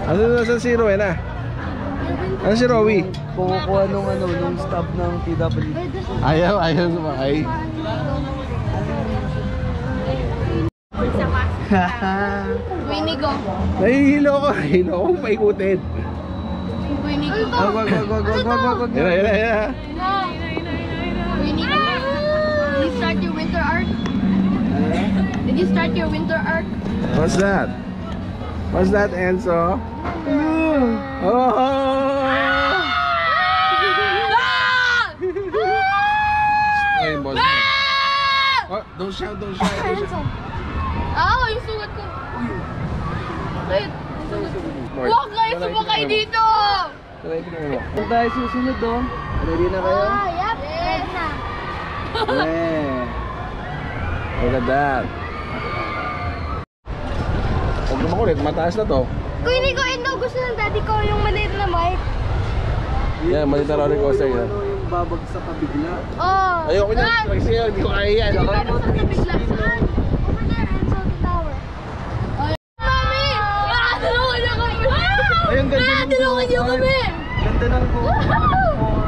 Ano na si Rowena? Ano si Rowie? Kukuha nung stop ng PW. Ayaw sumakay. Winigo. Nahihilo ko paikutin. Winigo. Wag. Yan. Winigo. Did you start your winter arc? Did you start your winter arc? What's that? What's that, Enzo? Oh! Ay, boss. Oh, don't shout. Yung sugat ko. Wait. Huwag kayo sumakay dito! Kung tayo susunod doon, ready na kayo? Yep. Ready na. Look at that. Huwag naman ulit, mataas na to. Kunin ko, ito gusto ng daddy ko yung maliit na bike. Yan, maliit na roller coaster yan. Yung babagsak ka bigla. Oh. Ayoko niya, kasi hindi ko kaya yan. Babagsak na bigla. Saan? Over there, Enzo Tower. Mami! Tulungan niyo kami! Ayun, ganda ng Tulungan niyo kami! Ganda ng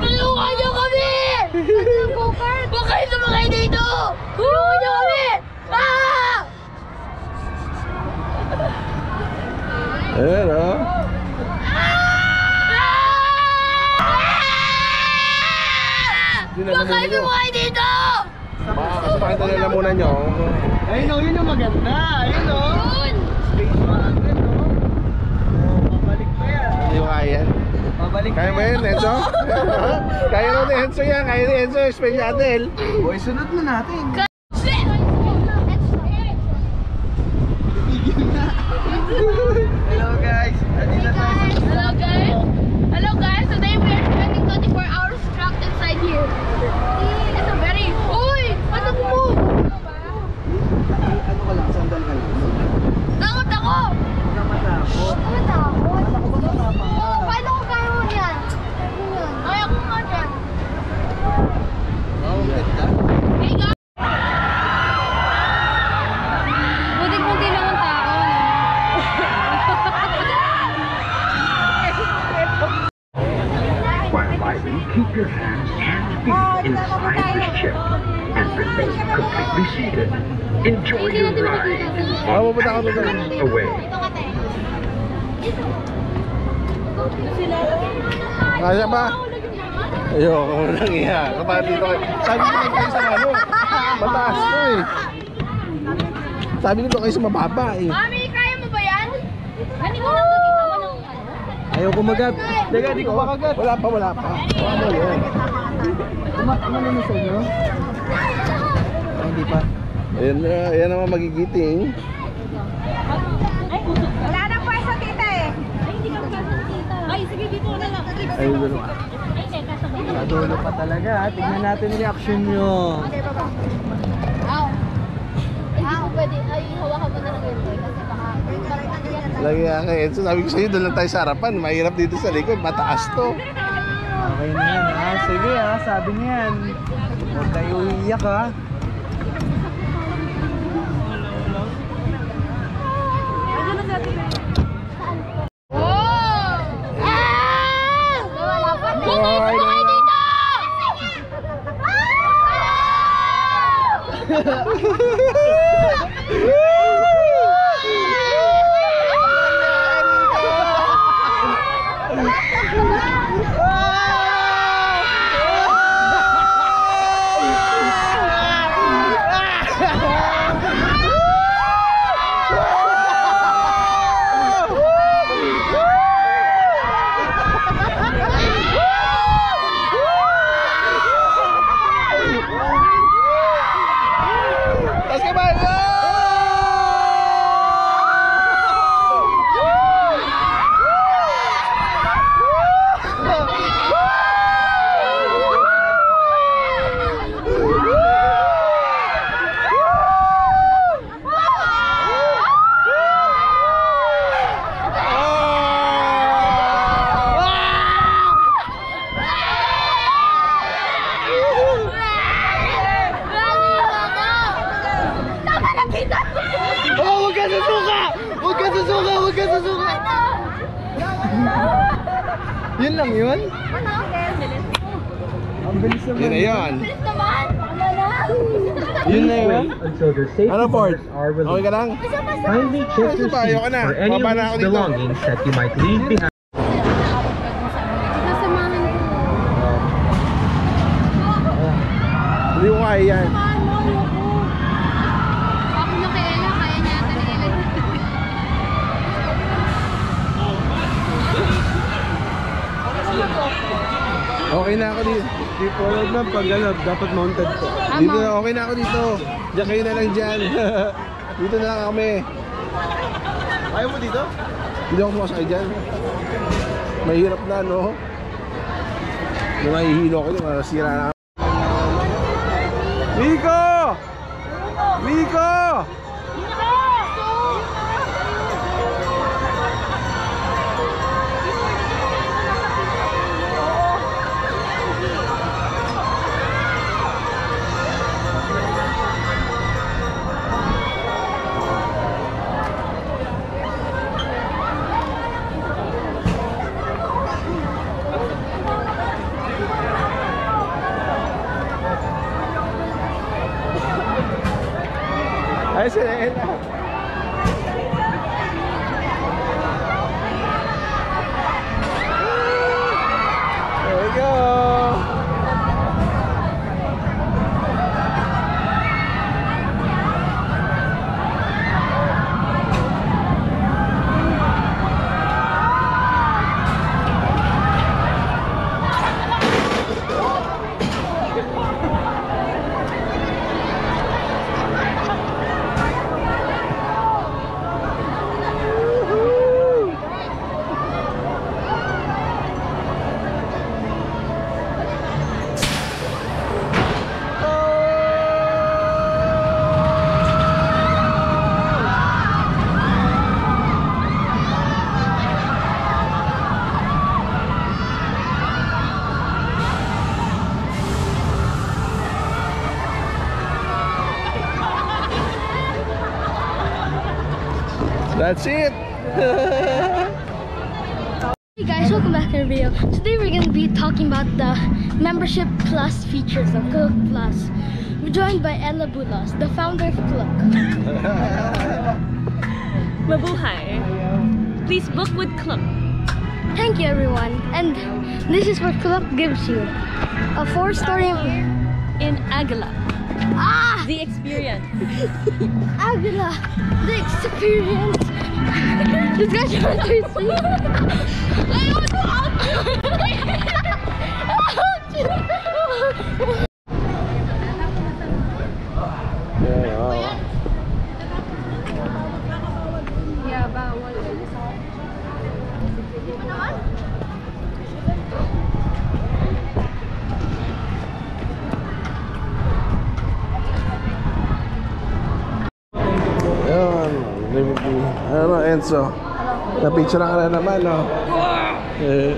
Tulungan niyo kami! Ganda ng go-kart! Huwag kayo sumakay dito! Tulungan niyo kami! Ayan, oh. Huwag kayo sumakay dito! Kasi pakita nila muna nyo. Ayun o, yun ang maganda. Ayun o. Space wagon o. Babalik pa yan. Hindi ko kaya yan. Babalik Kaya ba yan, Enzo? Kaya rin ni Enzo yan. Kaya ni Enzo, space shuttle. Boy, sunod na natin. Hello guys. Hello guys. Today we are spending 24 hours trapped inside here. It's a very... Uy! Ano mo? Ano ka lang? Sandal ka lang. Takot ako! Huwag na matakot. Matakot? Ako ba matapa ka? Paano ko kaya mo yan? Kaya ko nga dyan. Wow, ganda. Hey guys! Buti-buti lang ang tao. While riding, keep your hands and feet inside the ship and remain completely seated. Enjoy your ride Pupunta ka doon. away. Kaya ba? Ayoko nang iya. Kapag dito kayo. Sabi nyo kayo sa ano? Mataas to eh. Sabi nyo kayo sa mababa eh. Mami, kaya mo ba yan? Hindi ko lang dito mo ng Ayaw kumagat. Teka, di ko makagat. Wala pa. Wala mo yan. Ano na sa inyo? Hindi pa. Ayan naman magigiting. Wala na po sa tita eh. Ay, hindi ka pwede sa tita. Ay, sige, dito na lang. Ayun doon. Sa dulo pa talaga. Tignan natin reaction nyo. Ow. Hindi ko pwede. Ay, hawakan mo na lang yun. Kasi baka... Lagi nga kayo. So, sabi ko sa'yo, doon lang tayo sa harapan. Mahirap dito sa likod. Mataas to. Okay na yan ha. Sige ha, sabi niyan. Huwag kayo iiyak ha. Yun lang yun? Ang bilis naman. Yun na yun. Bilis naman! Tama na! Yun na yun. Wait until the safety Ano, Ford? doors are Okay ka released. lang? Kindly check your Basta tayo seat ka na. for any Baba na ako loose dito. belongings that you might leave behind. Sasamahan ko. Hindi ko kaya yan. Samahan mo ako. Ako na kay Ella, kaya niya ata ni Ella. Okay na ako dito. Di forward na pag dapat mounted ko. Dito na, okay na ako dito. Diyan kayo na lang dyan. Dito na lang kami. Ayaw mo dito? Hindi ako sumasakay dyan. Mahirap na, no? Nung mahihilo ko yung masira na. Miko! Miko! Ay, si Ella. There we go. That's it. Hey guys, welcome back to the video. Today we're going to be talking about the membership plus features of Klook Plus. We're joined by Ella Bulos, the founder of Klook. Mabuhay. Please book with Klook. Thank you everyone. And this is what Klook gives you. A 4-story In Agala. Ah! The experience. Agala, the experience. This guy's trying to see. I want to Yeah, bawal. Ayun. Ano, Enzo? Na-picture ka na naman, no? Eh.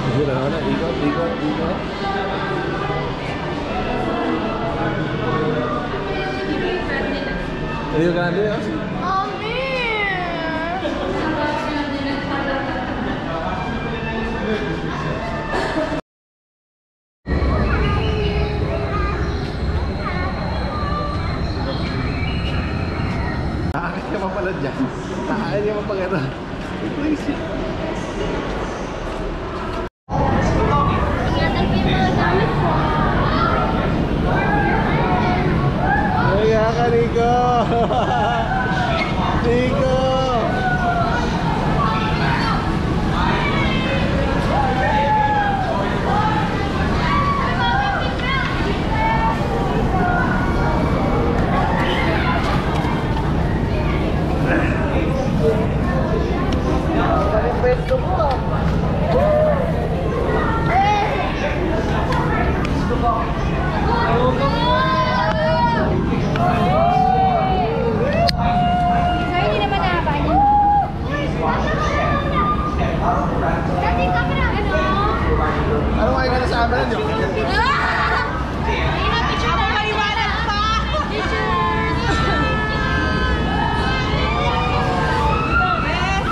Sige na, ikot, ikot, ikot. Rio Grande, nakakit ka pa pala dyan. Nakakit ka pa pag ano. Ay, Nico! camera nyo.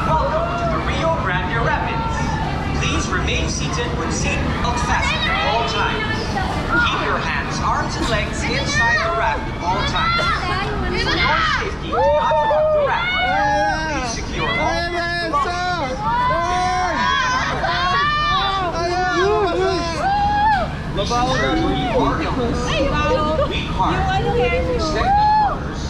Welcome to the Rio Grande Rapids. Please remain seated with seatbelt fastened at all times. Keep your hands, arms, and legs inside the raft at all times. For your safety, do not drop the raft. Please secure all Babaw na. weak heart. Set orders.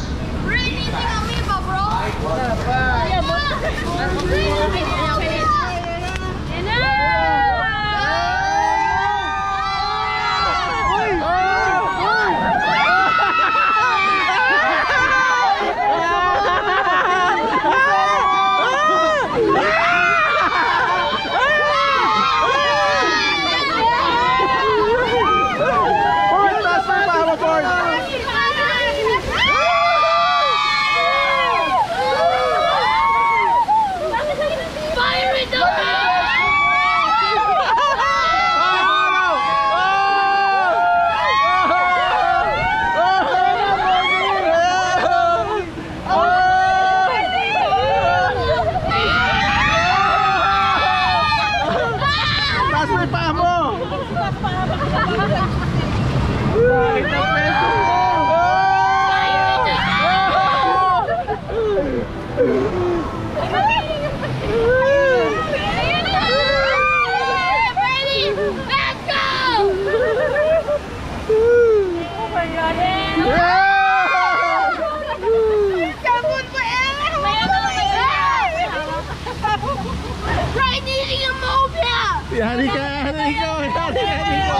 Yari ka, Rico! Yari ka, Rico!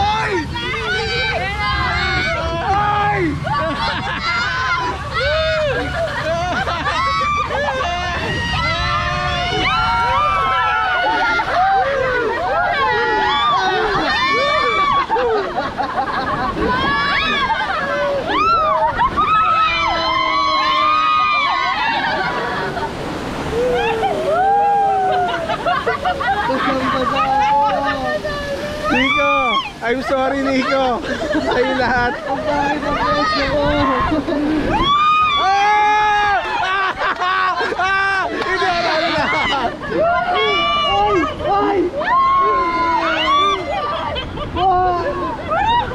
Nico! I'm sorry, Nico! Sa'yo lahat! Ang bakit ang presyo ko? Hindi ako lahat!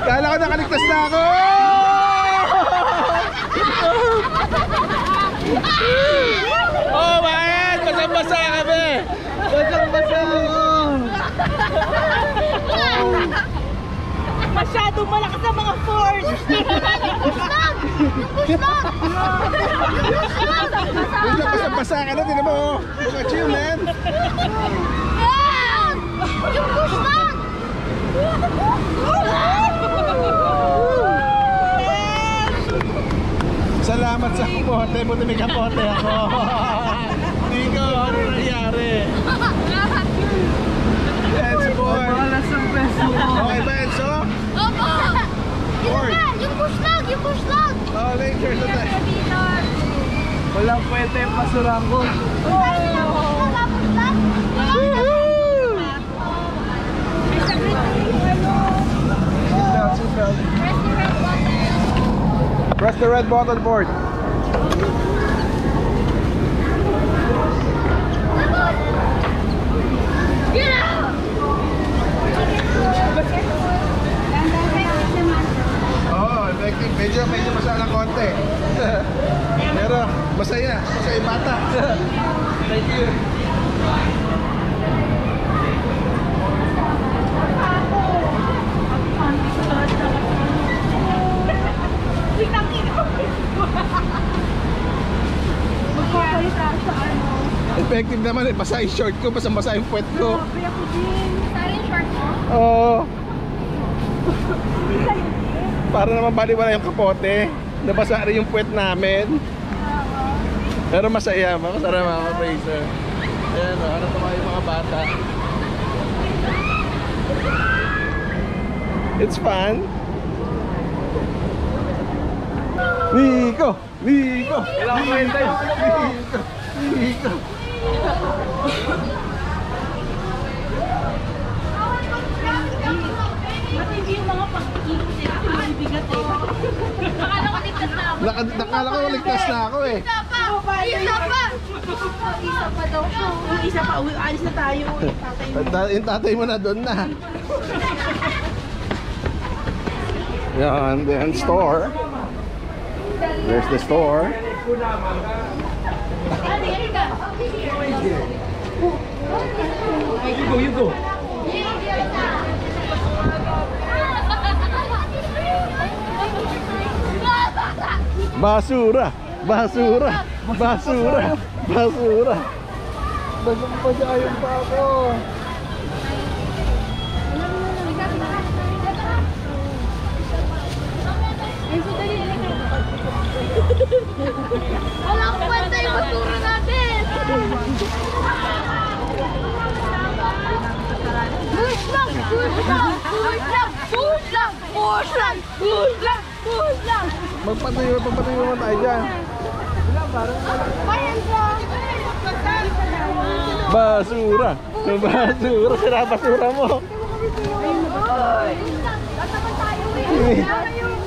Kala ko nakaligtas na ako! Oh, bakit? Basang-basa kami! Basang-basa ako! Masyadong malakas ang mga force! Basang-basa ka na, tinan mo! Look at you, man! Salamat sa kapote, buti may kapote ako. Nico, ano nangyari? Enzo boy. Balas ang presyo ko. Okay ba, Enzo? Opo! Ford. Yung push log! Oh, later sa tayo. Walang pwede yung pasurang ko. Press the red button, Ford. Get out! Oh, effective. Medyo masaya ng konti. Pero masaya. Masaya bata. Thank you. Effective naman eh. Basa yung short ko. Basa yung puwet ko. Oo. Para naman baliwala yung kapote. Nabasa rin yung puwet namin. Pero masaya. Masarap mga racer. Ayan o. Ano naman yung mga bata. It's fun. Nico! Nico! Walang pwede. Nico! Nico! Nakala ko ligtas na ako eh. Isa pa! Isa pa! Isa pa daw siya. Yung isa pa, alis na tayo. Yung tatay mo na doon na. Yan, then store. There's the store. You go. Basura! Basura! Basura! Basura! Nagpapasayon pa ako. Walang kwenta yung basura natin! Push lang! Push lang! Push lang! Push lang! Push lang! Push lang! Push lang! Magpatayo naman tayo dyan. Basura! Basura! Sira basura mo! Tataman tayo eh!